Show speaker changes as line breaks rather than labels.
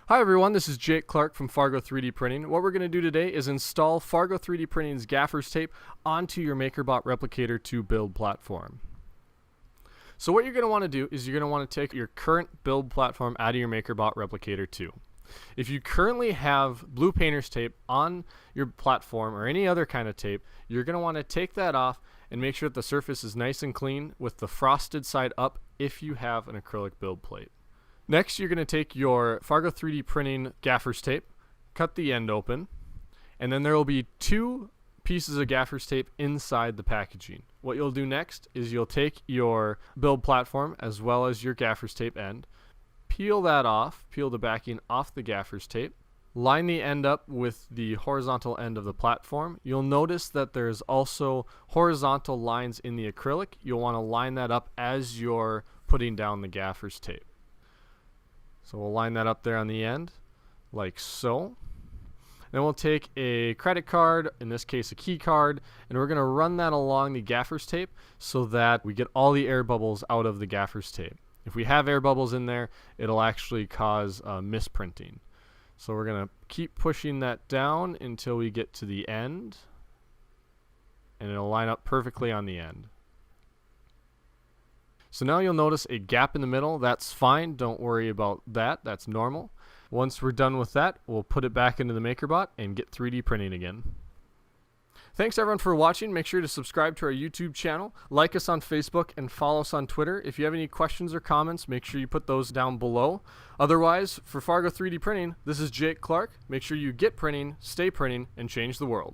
Hi everyone, this is Jake Clark from Fargo 3D Printing. What we're going to do today is install Fargo 3D Printing's Gaffer's tape onto your MakerBot Replicator 2 build platform. So what you're going to want to do is you're going to want to take your current build platform out of your MakerBot Replicator 2. If you currently have blue painter's tape on your platform or any other kind of tape, you're going to want to take that off and make sure that the surface is nice and clean with the frosted side up if you have an acrylic build plate. Next, you're going to take your Fargo 3D Printing Gaffer's tape, cut the end open, and then there will be two pieces of Gaffer's tape inside the packaging. What you'll do next is you'll take your build platform as well as your Gaffer's tape end, peel that off, peel the backing off the Gaffer's tape, line the end up with the horizontal end of the platform. You'll notice that there's also horizontal lines in the acrylic. You'll want to line that up as you're putting down the Gaffer's tape. So we'll line that up there on the end, like so. Then we'll take a credit card, in this case a key card, and we're going to run that along the Gaffer's tape so that we get all the air bubbles out of the Gaffer's tape. If we have air bubbles in there, it'll actually cause misprinting. So we're going to keep pushing that down until we get to the end, and it'll line up perfectly on the end. So now you'll notice a gap in the middle. That's fine. Don't worry about that. That's normal. Once we're done with that, we'll put it back into the MakerBot and get 3D printing again. Thanks everyone for watching. Make sure to subscribe to our YouTube channel, like us on Facebook, and follow us on Twitter. If you have any questions or comments, make sure you put those down below. Otherwise, for Fargo 3D Printing, this is Jake Clark. Make sure you get printing, stay printing, and change the world.